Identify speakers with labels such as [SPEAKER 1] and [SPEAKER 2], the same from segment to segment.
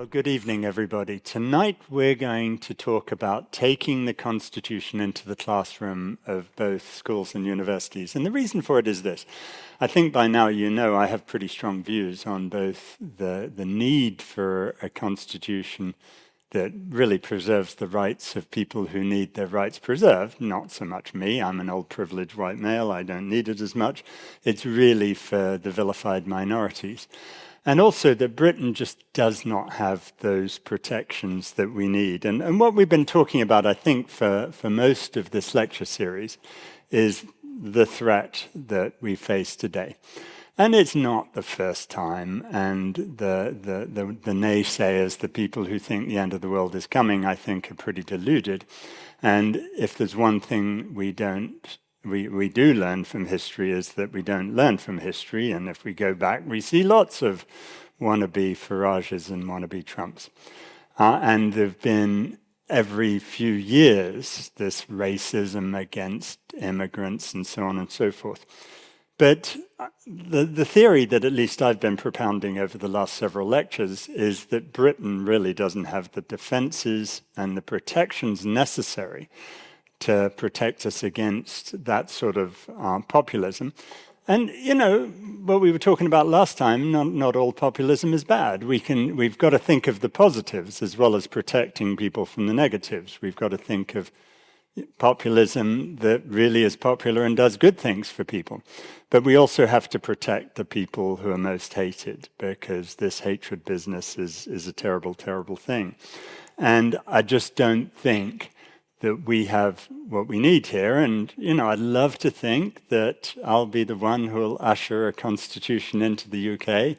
[SPEAKER 1] Well, good evening, everybody. Tonight we're going to talk about taking the Constitution into the classroom of both schools and universities. And the reason for it is this. I think by now you know I have pretty strong views on both the need for a Constitution that really preserves the rights of people who need their rights preserved. Not so much me. I'm an old privileged white male. I don't need it as much. It's really for the vilified minorities. And also that Britain just does not have those protections that we need. And what we've been talking about, I think, for most of this lecture series is the threat that we face today. And it's not the first time. And the naysayers, the people who think the end of the world is coming, I think are pretty deluded. And if there's one thing we do learn from history is that we don't learn from history. And if we go back, we see lots of wannabe Farages and wannabe Trumps. And there have been, every few years, this racism against immigrants and so on and so forth. But the theory that at least I've been propounding over the last several lectures is that Britain really doesn't have the defenses and the protections necessary to protect us against that sort of populism. And, you know, what we were talking about last time, not all populism is bad. We've got to think of the positives as well as protecting people from the negatives. We've got to think of populism that really is popular and does good things for people. But we also have to protect the people who are most hated, because this hatred business is a terrible, terrible thing. And I just don't think that we have what we need here. And, you know, I'd love to think that I'll be the one who will usher a constitution into the UK.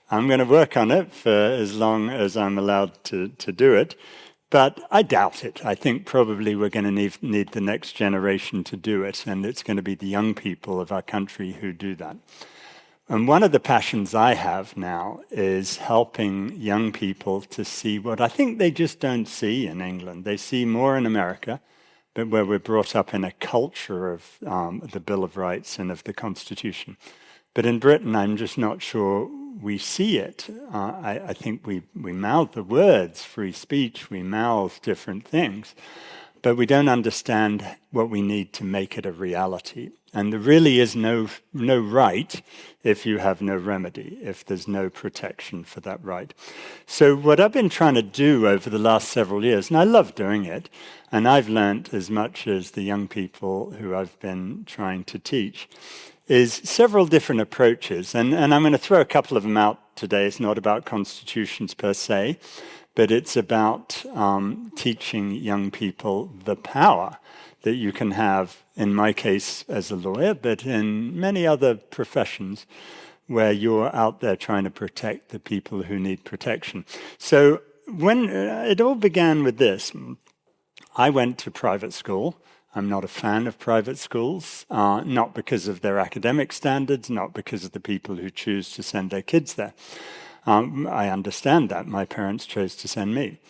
[SPEAKER 1] I'm going to work on it for as long as I'm allowed to do it. But I doubt it. I think probably we're going to need the next generation to do it. And it's going to be the young people of our country who do that. And one of the passions I have now is helping young people to see what I think they just don't see in England. They see more in America, but where we're brought up in a culture of the Bill of Rights and of the Constitution. But in Britain, I'm just not sure we see it. I think we mouth the words, free speech, we mouth different things, but we don't understand what we need to make it a reality. And there really is no right if you have no remedy, if there's no protection for that right. So what I've been trying to do over the last several years, and I love doing it, and I've learnt as much as the young people who I've been trying to teach, is several different approaches. And I'm going to throw a couple of them out today. It's not about constitutions per se, but it's about teaching young people the power that you can have, in my case as a lawyer, but in many other professions where you're out there trying to protect the people who need protection. So when it all began with this, I went to private school. I'm not a fan of private schools, not because of their academic standards, not because of the people who choose to send their kids there. I understand that. My parents chose to send me.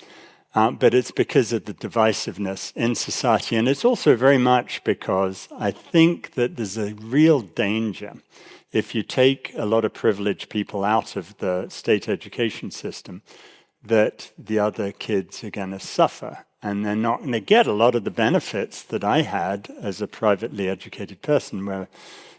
[SPEAKER 1] But it's because of the divisiveness in society. And it's also very much because I think that there's a real danger if you take a lot of privileged people out of the state education system, that the other kids are going to suffer. And they're not going to get a lot of the benefits that I had as a privately educated person, where,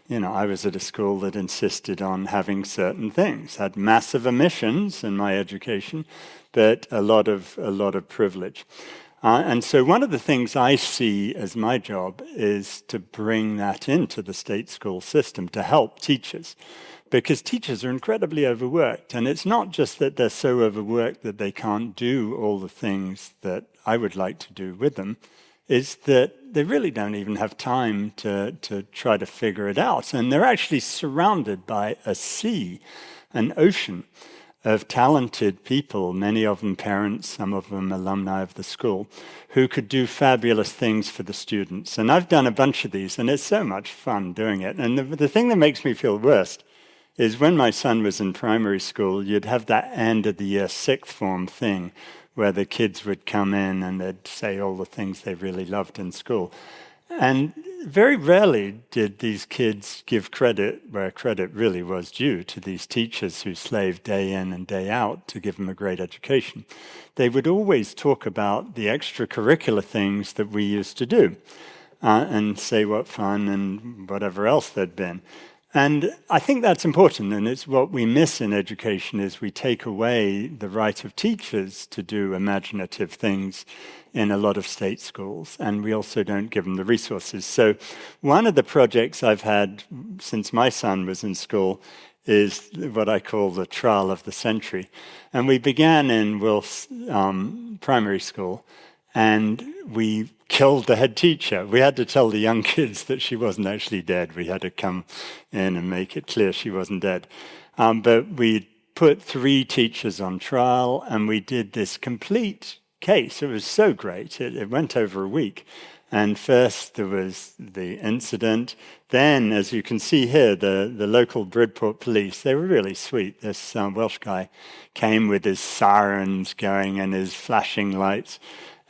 [SPEAKER 1] you know, I was at a school that insisted on having certain things, had massive omissions in my education, but a lot of privilege. And so one of the things I see as my job is to bring that into the state school system to help teachers, because teachers are incredibly overworked. And it's not just that they're so overworked that they can't do all the things that I would like to do with them, is that they really don't even have time to try to figure it out. And they're actually surrounded by a sea, an ocean of talented people, many of them parents, some of them alumni of the school, who could do fabulous things for the students. And I've done a bunch of these, and it's so much fun doing it. And the thing that makes me feel worst is when my son was in primary school, you'd have that end of the year sixth form thing where the kids would come in and they'd say all the things they really loved in school. And very rarely did these kids give credit where credit really was due to these teachers who slaved day in and day out to give them a great education. They would always talk about the extracurricular things that we used to do and say what fun and whatever else there'd been. And I think that's important, and it's what we miss in education is we take away the right of teachers to do imaginative things in a lot of state schools, and we also don't give them the resources. So one of the projects I've had since my son was in school is what I call the trial of the century. And we began in Wilf's primary school, and we killed the head teacher. We had to tell the young kids that she wasn't actually dead. We had to come in and make it clear she wasn't dead. But we put 3 teachers on trial, and we did this complete case. It was so great. It went over a week. And first there was the incident. Then, as you can see here, the local Bridport police, they were really sweet. This Welsh guy came with his sirens going and his flashing lights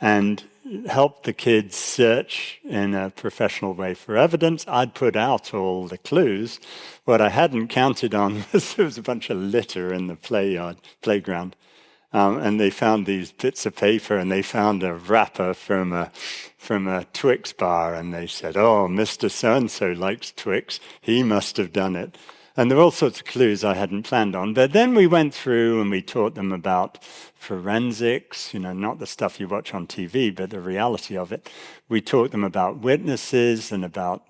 [SPEAKER 1] and helped the kids search in a professional way for evidence. I'd put out all the clues. What I hadn't counted on was there was a bunch of litter in the playground. And they found these bits of paper, and they found a wrapper from a Twix bar, and they said, "Oh, Mr. So-and-so likes Twix. He must have done it." And there were all sorts of clues I hadn't planned on. But then we went through and we taught them about forensics, not the stuff you watch on TV, but the reality of it. We taught them about witnesses and about,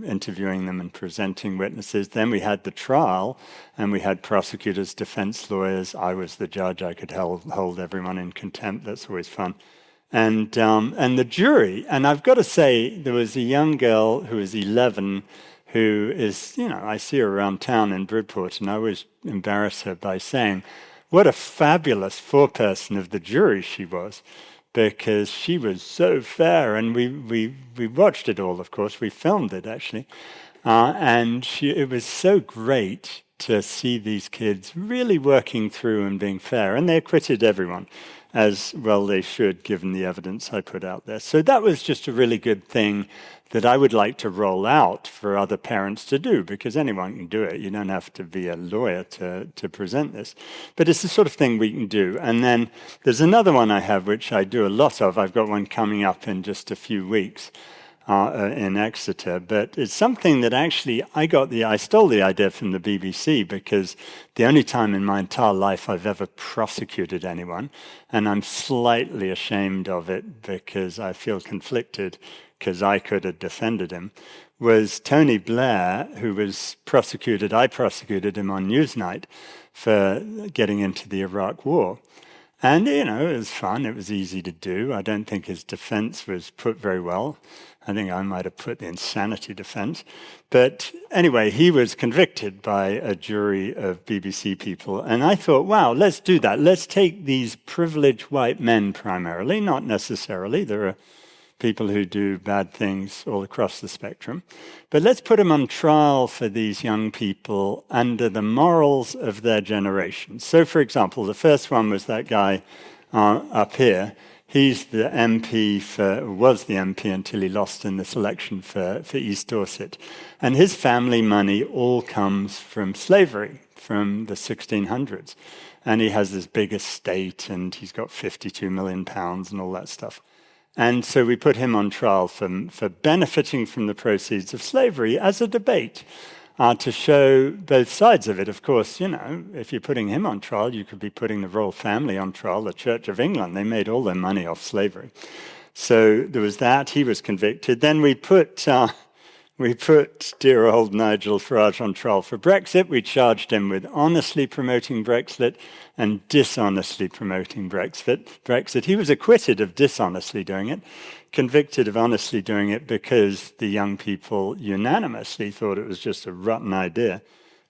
[SPEAKER 1] interviewing them and presenting witnesses. Then we had the trial, and we had prosecutors, defense lawyers. I was the judge. I could hold everyone in contempt. That's always fun. And the jury, and I've got to say, there was a young girl who was 11 who is, I see her around town in Bridport, and I always embarrass her by saying, what a fabulous foreperson of the jury she was, because she was so fair, and we watched it all, of course. We filmed it, actually. And it was so great to see these kids really working through and being fair, and they acquitted everyone, as well they should, given the evidence I put out there. So that was just a really good thing that I would like to roll out for other parents to do, because anyone can do it. You don't have to be a lawyer to present this. But it's the sort of thing we can do. And then there's another one I have, which I do a lot of. I've got one coming up in just a few weeks in Exeter. But it's something that actually I stole the idea from the BBC, because the only time in my entire life I've ever prosecuted anyone, and I'm slightly ashamed of it because I feel conflicted, because I could have defended him, was Tony Blair, who was prosecuted. I prosecuted him on Newsnight for getting into the Iraq War. And, it was fun. It was easy to do. I don't think his defense was put very well. I think I might have put the insanity defense. But anyway, he was convicted by a jury of BBC people. And I thought, wow, let's do that. Let's take these privileged white men primarily, not necessarily. There are people who do bad things all across the spectrum. But let's put them on trial for these young people under the morals of their generation. So, for example, the first one was that guy up here. He's the MP was the MP until he lost in this election for East Dorset. And his family money all comes from slavery, from the 1600s. And he has this big estate, and he's got £52 million and all that stuff. And so we put him on trial for benefiting from the proceeds of slavery as a debate to show both sides of it. Of course, if you're putting him on trial, you could be putting the royal family on trial, the Church of England. They made all their money off slavery. So there was that. He was convicted. Then we put dear old Nigel Farage on trial for Brexit. We charged him with honestly promoting Brexit and dishonestly promoting Brexit. He was acquitted of dishonestly doing it, convicted of honestly doing it because the young people unanimously thought it was just a rotten idea.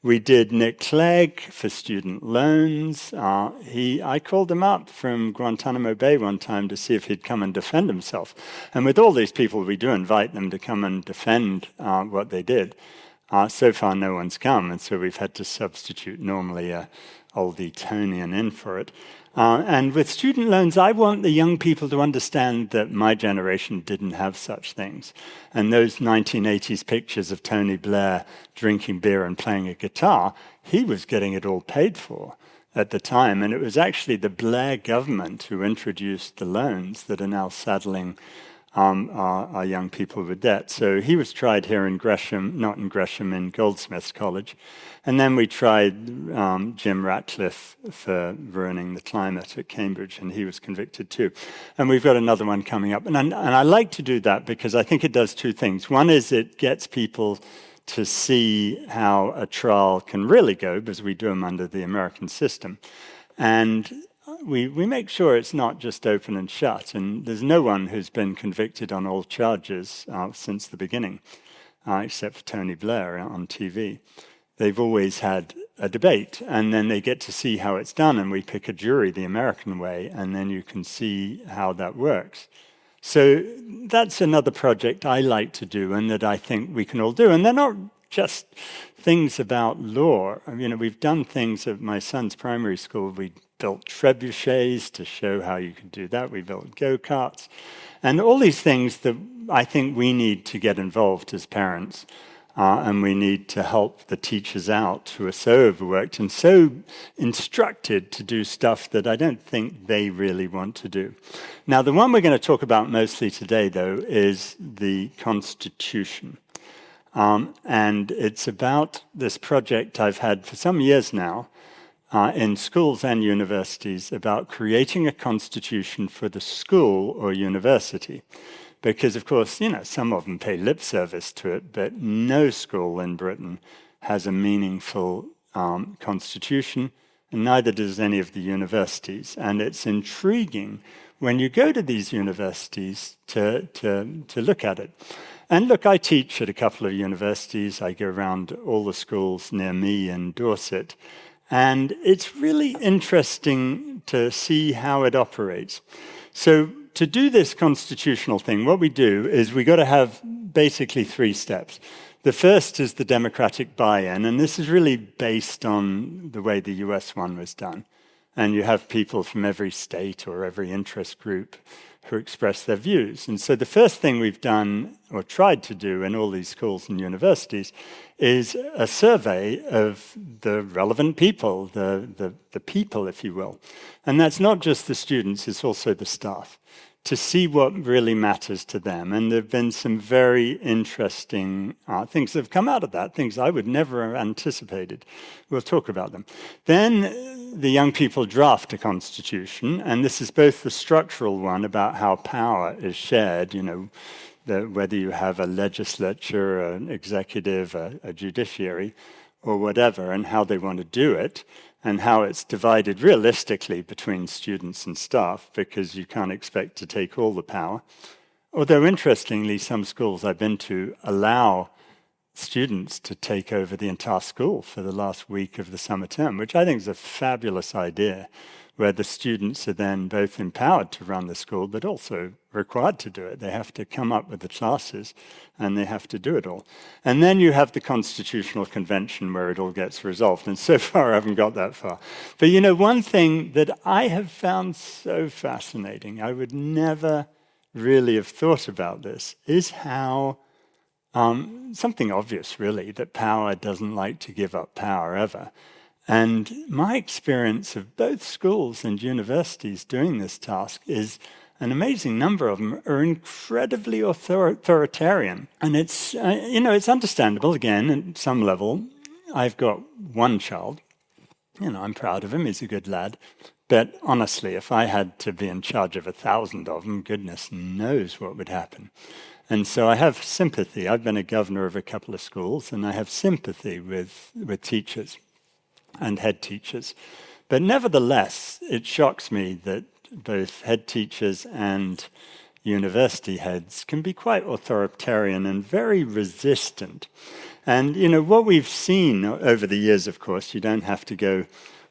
[SPEAKER 1] We did Nick Clegg for student loans. I called him up from Guantanamo Bay one time to see if he'd come and defend himself. And with all these people, we do invite them to come and defend what they did. So far, no one's come, and so we've had to substitute normally a old Etonian in for it. And with student loans, I want the young people to understand that my generation didn't have such things. And those 1980s pictures of Tony Blair drinking beer and playing a guitar, he was getting it all paid for at the time. And it was actually the Blair government who introduced the loans that are now saddling our young people with debt. So he was tried here in Gresham, not in Gresham, in Goldsmiths College. And then we tried Jim Ratcliffe for ruining the climate at Cambridge, and he was convicted too. And we've got another one coming up. And I like to do that because I think it does two things. One is it gets people to see how a trial can really go, because we do them under the American system. And we make sure it's not just open and shut, and there's no one who's been convicted on all charges since the beginning, except for Tony Blair on TV. They've always had a debate, and then they get to see how it's done, and we pick a jury the American way, and then you can see how that works. So that's another project I like to do, and that I think we can all do. And they're not just things about law. I mean, we've done things at my son's primary school. We built trebuchets to show how you could do that. We built go-karts. And all these things that I think we need to get involved as parents. And we need to help the teachers out who are so overworked and so instructed to do stuff that I don't think they really want to do. Now, the one we're going to talk about mostly today, though, is the Constitution. And it's about this project I've had for some years now in schools and universities about creating a constitution for the school or university. Because, of course, some of them pay lip service to it, but no school in Britain has a meaningful constitution, and neither does any of the universities. And it's intriguing when you go to these universities to look at it. And look, I teach at a couple of universities. I go around all the schools near me in Dorset. And it's really interesting to see how it operates. So to do this constitutional thing, what we do is we got to have basically 3 steps. The first is the democratic buy-in, and this is really based on the way the US one was done. And you have people from every state or every interest group who express their views. And so the first thing we've done, or tried to do in all these schools and universities, is a survey of the relevant people, the people, if you will. And that's not just the students, it's also the staff, to see what really matters to them. And there have been some very interesting things that have come out of that, things I would never have anticipated. We'll talk about them. Then the young people draft a constitution, and this is both the structural one about how power is shared, whether you have a legislature, an executive, a judiciary, or whatever, and how they want to do it, and how it's divided realistically between students and staff, because you can't expect to take all the power. Although, interestingly, some schools I've been to allow students to take over the entire school for the last week of the summer term, which I think is a fabulous idea, where the students are then both empowered to run the school, but also required to do it. They have to come up with the classes, and they have to do it all. And then you have the Constitutional Convention, where it all gets resolved. And so far, I haven't got that far. But one thing that I have found so fascinating, I would never really have thought about this, is how something obvious, really, that power doesn't like to give up power ever. And my experience of both schools and universities doing this task is an amazing number of them are incredibly authoritarian. And it's, it's understandable, again, at some level. I've got one child. I'm proud of him. He's a good lad. But honestly, if I had to be in charge of 1,000 of them, goodness knows what would happen. And so I have sympathy. I've been a governor of a couple of schools, and I have sympathy with teachers and head teachers. But nevertheless, it shocks me that both head teachers and university heads can be quite authoritarian and very resistant. And, what we've seen over the years, of course, you don't have to go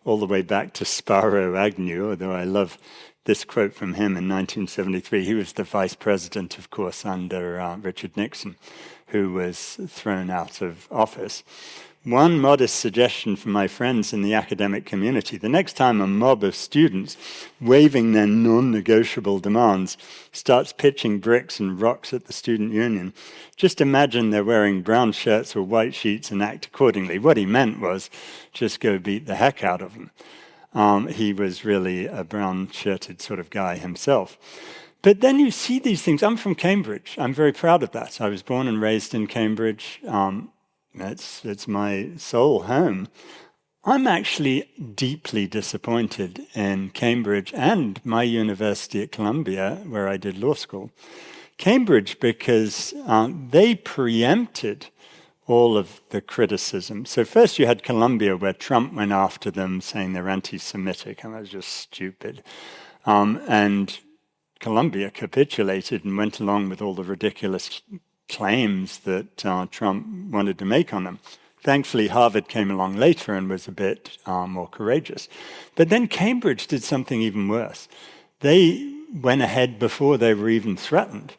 [SPEAKER 1] all the way back to Sparrow Agnew, although I love this quote from him in 1973. He was the vice president, of course, under Richard Nixon, who was thrown out of office. One modest suggestion from my friends in the academic community: the next time a mob of students, waving their non-negotiable demands, starts pitching bricks and rocks at the student union, just imagine they're wearing brown shirts or white sheets and act accordingly. What he meant was, just go beat the heck out of them. He was really a brown-shirted sort of guy himself. But then you see these things. I'm from Cambridge. I'm very proud of that. I was born and raised in Cambridge. It's my sole home. I'm actually deeply disappointed in Cambridge and my university at Columbia, where I did law school. Cambridge, because they preempted all of the criticism. So first you had Columbia, where Trump went after them, saying they're anti-Semitic, and that was just stupid. And Columbia capitulated and went along with all the ridiculous claims that Trump wanted to make on them. Thankfully, Harvard came along later and was a bit more courageous. But then Cambridge did something even worse. They went ahead before they were even threatened,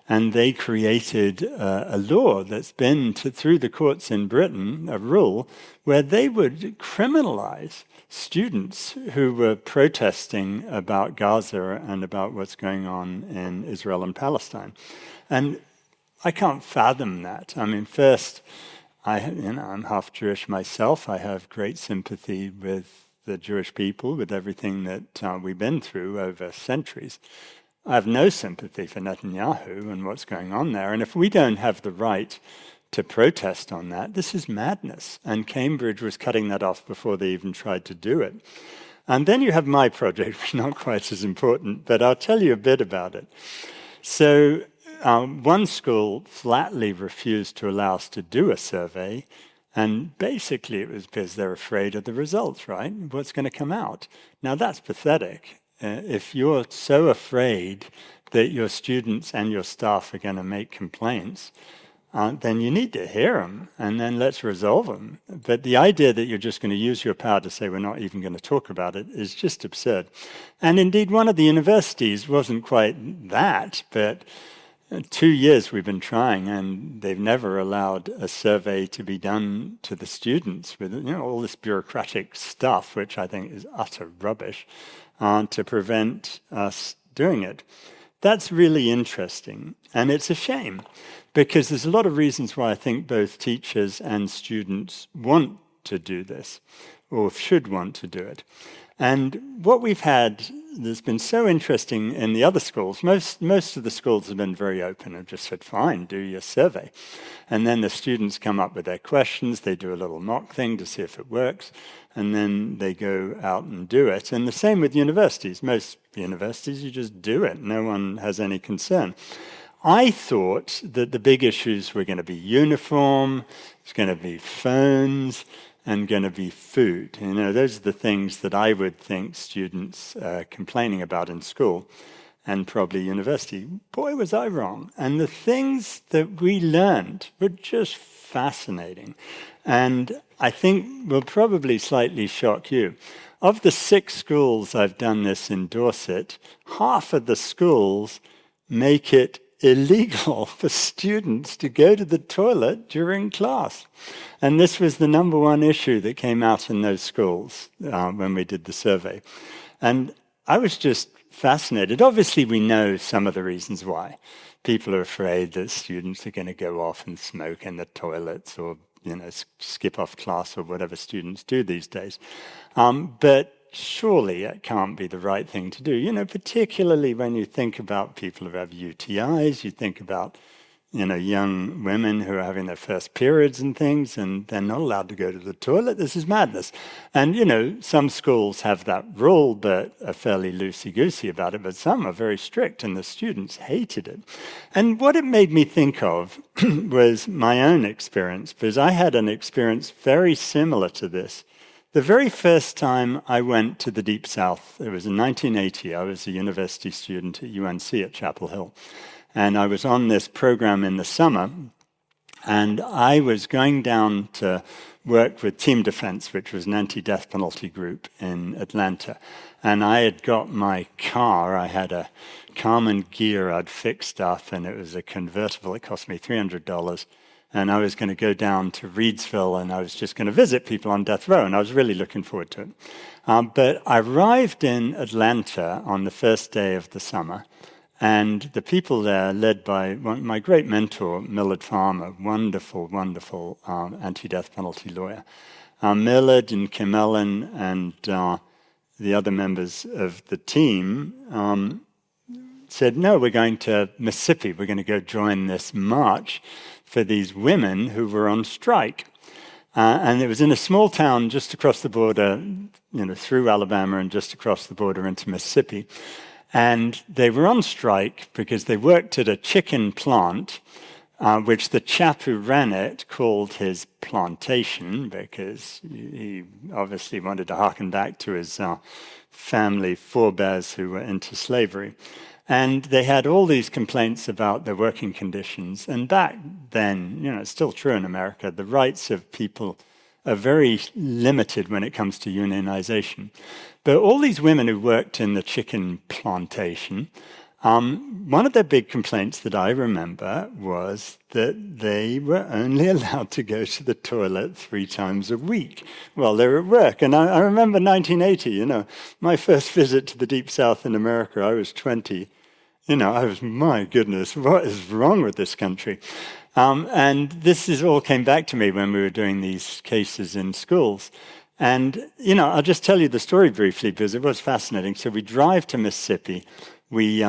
[SPEAKER 1] and they created a law that's been through the courts in Britain, a rule, where they would criminalize students who were protesting about Gaza and about what's going on in Israel and Palestine. And I can't fathom that. I mean, first, I'm half Jewish myself. I have great sympathy with the Jewish people, with everything that we've been through over centuries. I have no sympathy for Netanyahu and what's going on there. And if we don't have the right to protest on that, this is madness. And Cambridge was cutting that off before they even tried to do it. And then you have my project, which is not quite as important, but I'll tell you a bit about it. So one school flatly refused to allow us to do a survey, and basically it was because they're afraid of the results, right? What's going to come out? Now that's pathetic. If you're so afraid that your students and your staff are going to make complaints, then you need to hear them, and then let's resolve them. But the idea that you're just going to use your power to say we're not even going to talk about it is just absurd. And indeed, one of the universities wasn't quite that, but 2 years we've been trying, and they've never allowed a survey to be done to the students with all this bureaucratic stuff, which I think is utter rubbish, to prevent us doing it. That's really interesting, and it's a shame, because there's a lot of reasons why I think both teachers and students want to do this, or should want to do it. And what we've had that's been so interesting in the other schools, most of the schools have been very open and just said, fine, do your survey. And then the students come up with their questions, they do a little mock thing to see if it works, and then they go out and do it. And the same with universities. Most universities, you just do it. No one has any concern. I thought that the big issues were going to be uniform, it's going to be phones, and going to be food. Those are the things that I would think students are complaining about in school and probably university. Boy, was I wrong. And the things that we learned were just fascinating. And I think will probably slightly shock you. Of the 6 schools I've done this in Dorset, half of the schools make it illegal for students to go to the toilet during class. And this was the number one issue that came out in those schools when we did the survey. And I was just fascinated. Obviously, we know some of the reasons why. People are afraid that students are going to go off and smoke in the toilets or skip off class or whatever students do these days. But surely it can't be the right thing to do, particularly when you think about people who have UTIs, you think about, young women who are having their first periods and things, and they're not allowed to go to the toilet. This is madness. And, some schools have that rule, but are fairly loosey-goosey about it, but some are very strict, and the students hated it. And what it made me think of was my own experience, because I had an experience very similar to this. The very first time I went to the Deep South, it was in 1980. I was a university student at UNC at Chapel Hill. And I was on this program in the summer And I was going down to work with Team Defense, which was an anti-death penalty group in Atlanta. And I had got my car. I had a Carmen gear I'd fixed up, and it was a convertible. It cost me $300. And I was going to go down to Reidsville, and I was just going to visit people on death row, and I was really looking forward to it. But I arrived in Atlanta on the first day of the summer, and the people there, led by my great mentor, Millard Farmer, wonderful, wonderful anti-death penalty lawyer. Millard and Kim Ellen and the other members of the team said, no, we're going to Mississippi. We're going to go join this march for these women who were on strike. And it was in a small town just across the border, through Alabama and just across the border into Mississippi. And they were on strike because they worked at a chicken plant, which the chap who ran it called his plantation, because he obviously wanted to harken back to his family forebears who were into slavery. And they had all these complaints about their working conditions. And back then, it's still true in America, the rights of people are very limited when it comes to unionization. But all these women who worked in the chicken plantation, one of their big complaints that I remember was that they were only allowed to go to the toilet 3 times a week while they were at work. And I remember 1980, my first visit to the Deep South in America, I was 20. I was, my goodness, what is wrong with this country? And this all came back to me when we were doing these cases in schools. And, I'll just tell you the story briefly because it was fascinating. So we drive to Mississippi. We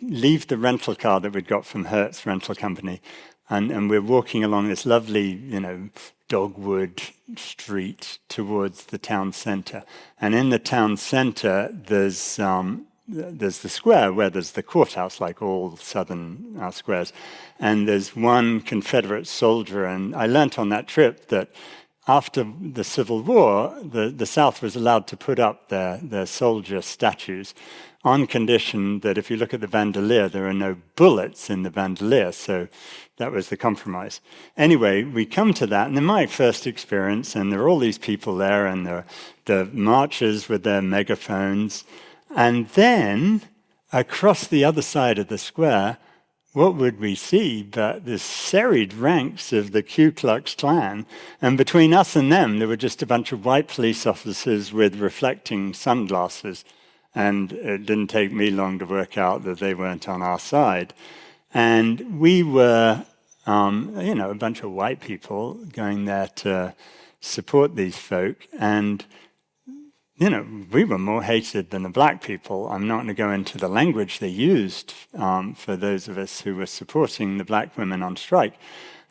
[SPEAKER 1] leave the rental car that we'd got from Hertz Rental Company, and we're walking along this lovely, dogwood street towards the town center. And in the town center, there's the square where there's the courthouse, like all southern squares. And there's one Confederate soldier. And I learnt on that trip that after the Civil War, the South was allowed to put up their soldier statues on condition that if you look at the bandolier, there are no bullets in the bandolier. So that was the compromise. Anyway, we come to that. And in my first experience, and there are all these people there, and the marchers with their megaphones. And then, across the other side of the square, what would we see but the serried ranks of the Ku Klux Klan? And between us and them, there were just a bunch of white police officers with reflecting sunglasses. And it didn't take me long to work out that they weren't on our side. And we were, a bunch of white people going there to support these folk. And we were more hated than the black people. I'm not going to go into the language they used for those of us who were supporting the black women on strike,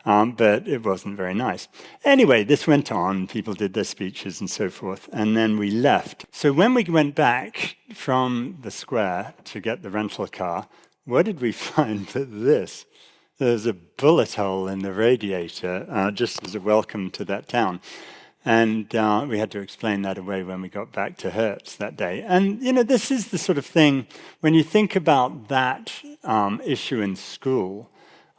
[SPEAKER 1] but it wasn't very nice. Anyway, this went on. People did their speeches and so forth, and then we left. So when we went back from the square to get the rental car, what did we find but this? There's a bullet hole in the radiator, just as a welcome to that town. And we had to explain that away when we got back to Hertz that day. And, this is the sort of thing, when you think about that issue in school,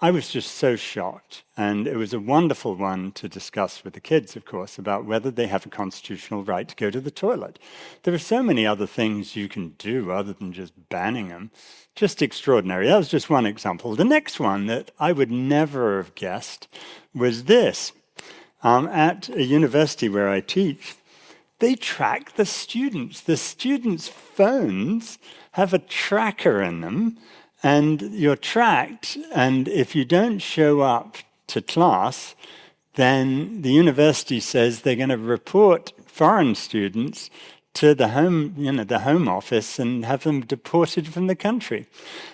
[SPEAKER 1] I was just so shocked. And it was a wonderful one to discuss with the kids, of course, about whether they have a constitutional right to go to the toilet. There are so many other things you can do other than just banning them. Just extraordinary. That was just one example. The next one that I would never have guessed was this. At a university where I teach, they track the students. The students' phones have a tracker in them, and you're tracked. And if you don't show up to class, then the university says they're going to report foreign students to the home office and have them deported from the country.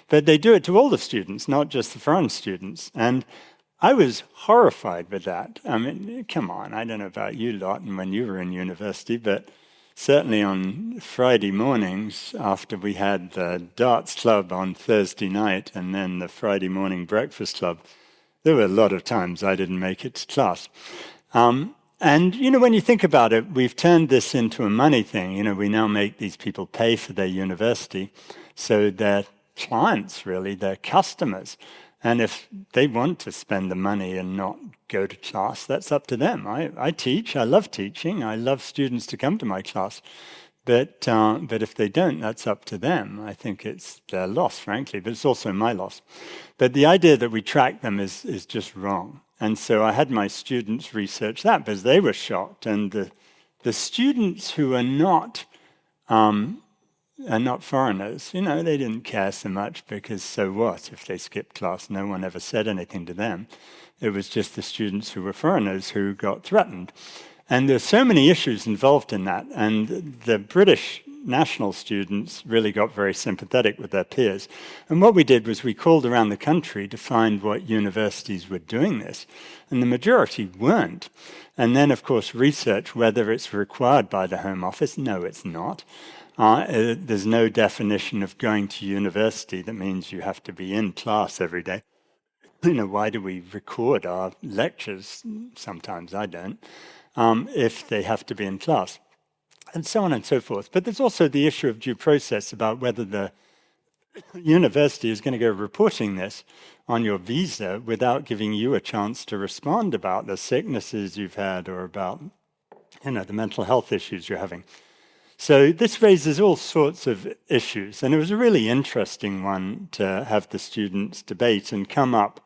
[SPEAKER 1] But they do it to all the students, not just the foreign students. And I was horrified with that. I mean, come on, I don't know about you lot and when you were in university, but certainly on Friday mornings after we had the darts club on Thursday night and then the Friday morning breakfast club, there were a lot of times I didn't make it to class. And, when you think about it, we've turned this into a money thing. We now make these people pay for their university. So they're clients, really, they're customers. And if they want to spend the money and not go to class, that's up to them. I teach, I love teaching, I love students to come to my class. But if they don't, that's up to them. I think it's their loss, frankly, but it's also my loss. But the idea that we track them is just wrong. And so I had my students research that because they were shocked. And the students who are not foreigners, they didn't care so much because so what if they skipped class? No one ever said anything to them. It was just the students who were foreigners who got threatened. And there's so many issues involved in that. And the British national students really got very sympathetic with their peers. And what we did was we called around the country to find what universities were doing this. And the majority weren't. And then, of course, research whether it's required by the Home Office. No, it's not. There's no definition of going to university that means you have to be in class every day. Why do we record our lectures? Sometimes I don't. If they have to be in class, and so on and so forth. But there's also the issue of due process about whether the university is going to go reporting this on your visa without giving you a chance to respond about the sicknesses you've had or about, the mental health issues you're having. So this raises all sorts of issues, and it was a really interesting one to have the students debate and come up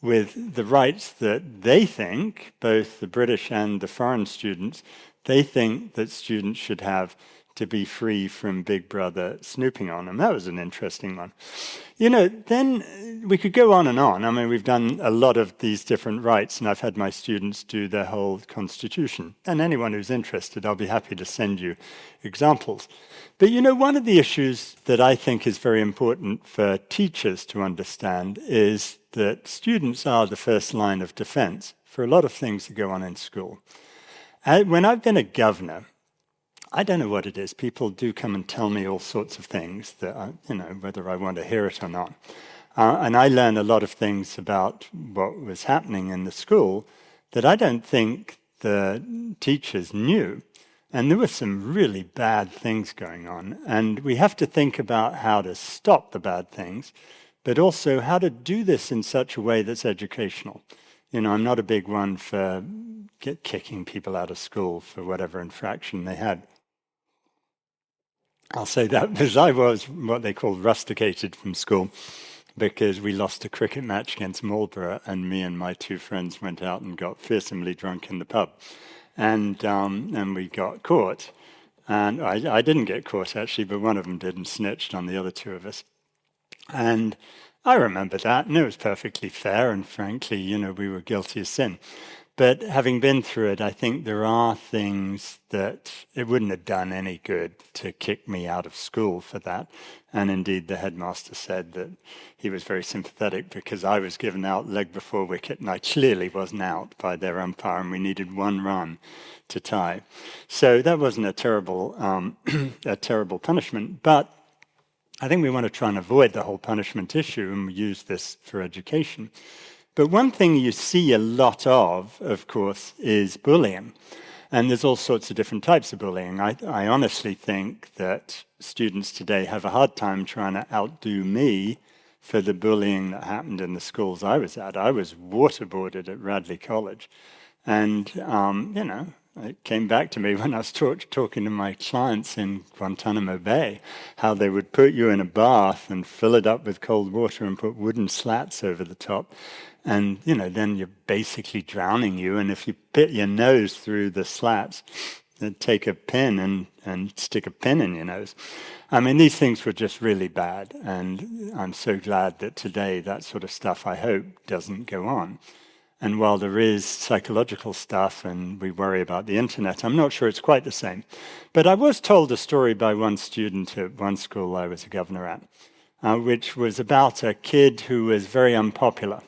[SPEAKER 1] with the rights that they think, both the British and the foreign students, they think that students should have to be free from Big Brother snooping on them. That was an interesting one. Then we could go on and on. I mean, we've done a lot of these different rights, and I've had my students do their whole constitution. And anyone who's interested, I'll be happy to send you examples. But one of the issues that I think is very important for teachers to understand is that students are the first line of defense for a lot of things that go on in school. When I've been a governor, I don't know what it is. People do come and tell me all sorts of things that, whether I want to hear it or not. And I learn a lot of things about what was happening in the school that I don't think the teachers knew. And there were some really bad things going on. And we have to think about how to stop the bad things, but also how to do this in such a way that's educational. I'm not a big one for kicking people out of school for whatever infraction they had. I'll say that because I was what they call rusticated from school because we lost a cricket match against Marlborough and me and my two friends went out and got fearsomely drunk in the pub. And we got caught. And I didn't get caught, actually, but one of them did and snitched on the other two of us. And I remember that, and it was perfectly fair, and frankly, we were guilty of sin. But having been through it, I think there are things that it wouldn't have done any good to kick me out of school for that. And indeed, the headmaster said that he was very sympathetic because I was given out leg before wicket, and I clearly wasn't out by their umpire, and we needed one run to tie. So that wasn't a terrible punishment, but I think we want to try and avoid the whole punishment issue, and we use this for education. But one thing you see a lot of course, is bullying. And there's all sorts of different types of bullying. I honestly think that students today have a hard time trying to outdo me for the bullying that happened in the schools I was at. I was waterboarded at Radley College. And, it came back to me when I was talking to my clients in Guantanamo Bay, how they would put you in a bath and fill it up with cold water and put wooden slats over the top. And, then you're basically drowning you. And if you put your nose through the slats, they'd take a pin and stick a pin in your nose. I mean, these things were just really bad. And I'm so glad that today that sort of stuff, I hope, doesn't go on. And while there is psychological stuff and we worry about the internet, I'm not sure it's quite the same. But I was told a story by one student at one school I was a governor at, which was about a kid who was very unpopular.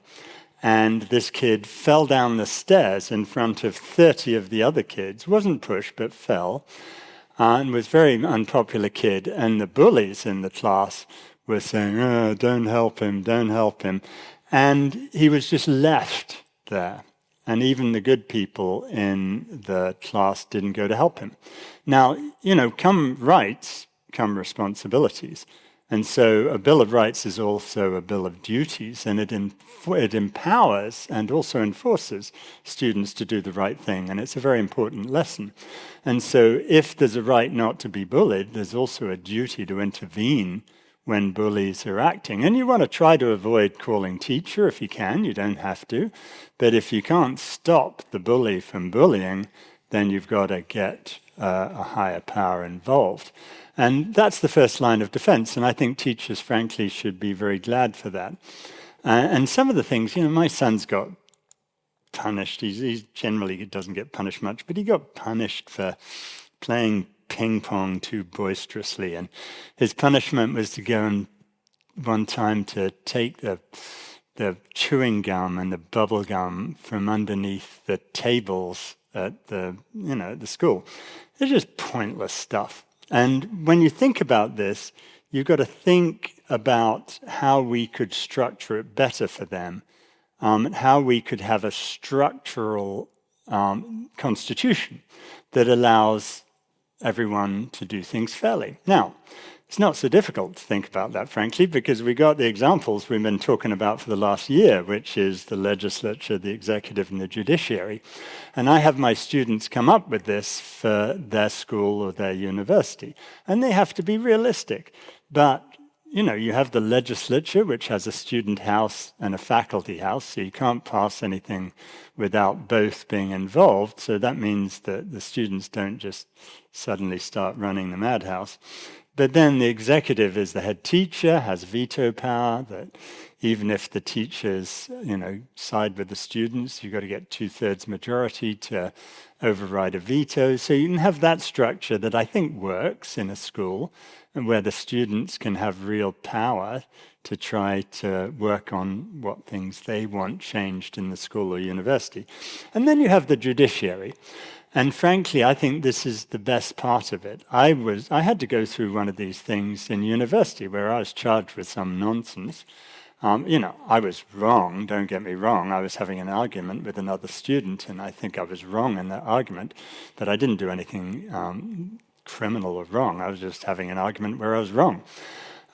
[SPEAKER 1] And this kid fell down the stairs in front of 30 of the other kids, wasn't pushed, but fell, and was a very unpopular kid. And the bullies in the class were saying, oh, don't help him, don't help him. And he was just left there. And even the good people in the class didn't go to help him. Now, come rights, come responsibilities. And so a Bill of Rights is also a Bill of Duties, and it empowers and also enforces students to do the right thing, and it's a very important lesson. And so if there's a right not to be bullied, there's also a duty to intervene when bullies are acting. And you want to try to avoid calling teacher if you can, you don't have to. But if you can't stop the bully from bullying, then you've got to get a higher power involved. And that's the first line of defense, and I think teachers, frankly, should be very glad for that. And some of the things, my son's got punished. He generally doesn't get punished much, but he got punished for playing ping pong too boisterously. And his punishment was to go and one time to take the chewing gum and the bubble gum from underneath the tables at the school. It's just pointless stuff. And when you think about this, you've got to think about how we could structure it better for them, how we could have a structural constitution that allows everyone to do things fairly. Now, it's not so difficult to think about that, frankly, because we got the examples we've been talking about for the last year, which is the legislature, the executive, and the judiciary. And I have my students come up with this for their school or their university. And they have to be realistic. But, you have the legislature, which has a student house and a faculty house, so you can't pass anything without both being involved. So that means that the students don't just suddenly start running the madhouse. But then the executive is the head teacher, has veto power, that even if the teachers, side with the students, you've got to get 2/3 majority to override a veto. So you can have that structure that I think works in a school, and where the students can have real power to try to work on what things they want changed in the school or university. And then you have the judiciary. And frankly, I think this is the best part of it. I had to go through one of these things in university where I was charged with some nonsense. I was wrong, don't get me wrong. I was having an argument with another student, and I think I was wrong in that argument, but I didn't do anything criminal or wrong. I was just having an argument where I was wrong.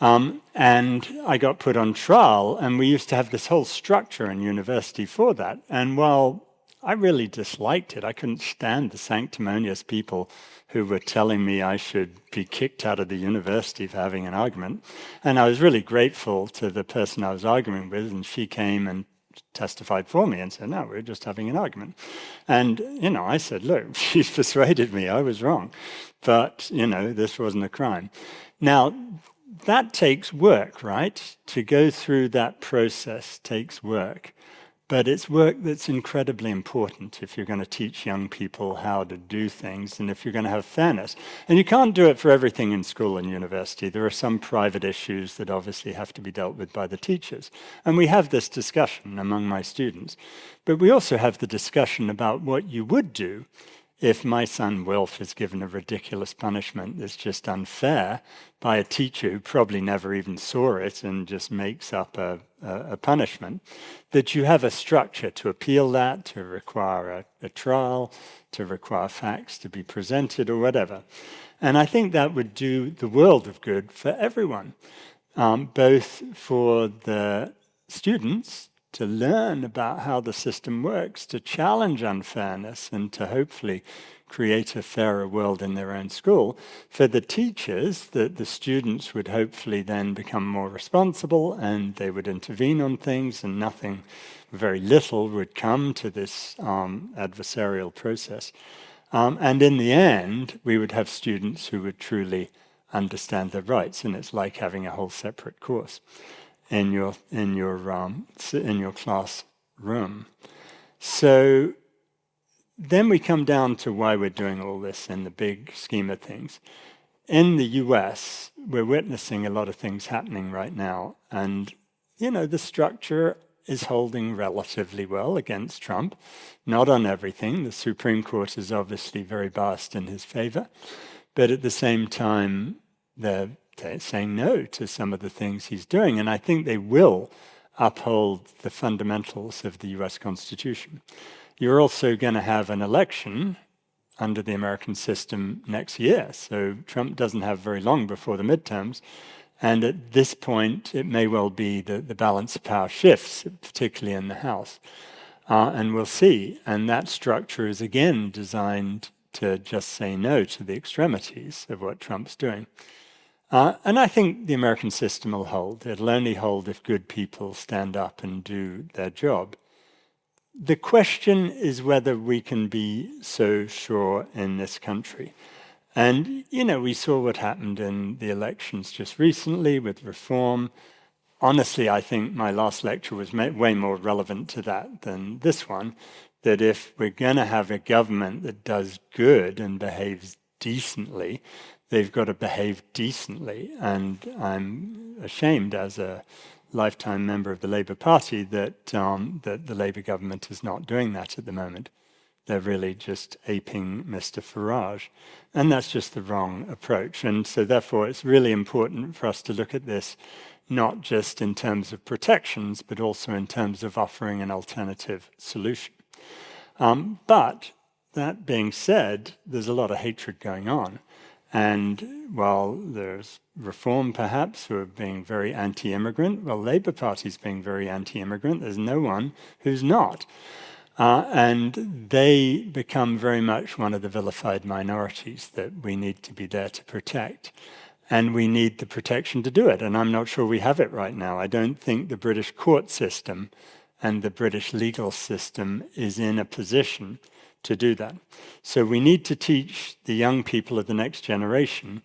[SPEAKER 1] And I got put on trial, and we used to have this whole structure in university for that. And while I really disliked it, I couldn't stand the sanctimonious people who were telling me I should be kicked out of the university for having an argument. And I was really grateful to the person I was arguing with, and she came and testified for me and said, no, we're just having an argument. And, I said, look, she's persuaded me, I was wrong. But, this wasn't a crime. Now, that takes work, right? To go through that process takes work. But it's work that's incredibly important if you're going to teach young people how to do things and if you're going to have fairness. And you can't do it for everything in school and university. There are some private issues that obviously have to be dealt with by the teachers. And we have this discussion among my students. But we also have the discussion about what you would do if my son Wilf is given a ridiculous punishment that's just unfair by a teacher who probably never even saw it and just makes up a punishment, that you have a structure to appeal that, to require a trial, to require facts to be presented or whatever. And I think that would do the world of good for everyone, both for the students to learn about how the system works, to challenge unfairness, and to hopefully create a fairer world in their own school. For the teachers, that the students would hopefully then become more responsible and they would intervene on things, and nothing, very little, would come to this adversarial process. And in the end, we would have students who would truly understand their rights, and it's like having a whole separate course in your classroom. So then we come down to why we're doing all this in the big scheme of things. In the US, we're witnessing a lot of things happening right now, and the structure is holding relatively well against Trump, not on everything. The Supreme Court is obviously very biased in his favor, but at the same time, they're saying no to some of the things he's doing, and I think they will uphold the fundamentals of the US Constitution. You're also going to have an election under the American system next year, so Trump doesn't have very long before the midterms, And at this point, it may well be that the balance of power shifts, particularly in the House. And we'll see. And that structure is again designed to just say no to the extremities of what Trump's doing. And I think the American system will hold. It'll only hold if good people stand up and do their job. The question is whether we can be so sure in this country. And, we saw what happened in the elections just recently with reform. Honestly, I think my last lecture was way more relevant to that than this one, that if we're going to have a government that does good and behaves decently, they've got to behave decently. And I'm ashamed as a lifetime member of the Labour Party that the Labour government is not doing that at the moment. They're really just aping Mr. Farage. And that's just the wrong approach. And so therefore it's really important for us to look at this not just in terms of protections, but also in terms of offering an alternative solution. But that being said, there's a lot of hatred going on. And while there's Reform, perhaps, who are being very anti-immigrant, well, Labour Party's being very anti-immigrant. There's no one who's not. And they become very much one of the vilified minorities that we need to be there to protect. And we need the protection to do it. And I'm not sure we have it right now. I don't think the British court system and the British legal system is in a position to do that. So we need to teach the young people of the next generation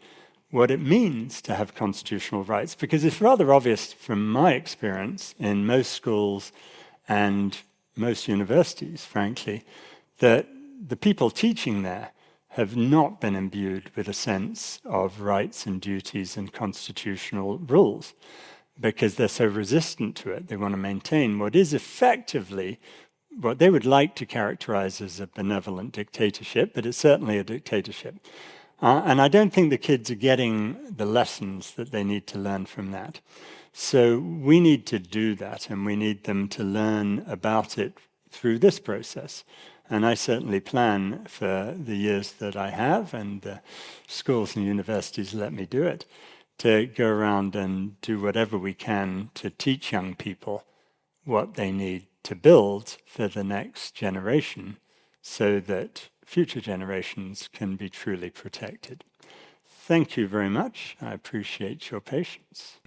[SPEAKER 1] what it means to have constitutional rights, because it's rather obvious from my experience in most schools and most universities, frankly, that the people teaching there have not been imbued with a sense of rights and duties and constitutional rules because they're so resistant to it. They want to maintain what is effectively what they would like to characterize as a benevolent dictatorship, but it's certainly a dictatorship. And I don't think the kids are getting the lessons that they need to learn from that. So we need to do that, and we need them to learn about it through this process. And I certainly plan for the years that I have, and the schools and universities let me do it, to go around and do whatever we can to teach young people what they need to build for the next generation so that future generations can be truly protected. Thank you very much. I appreciate your patience.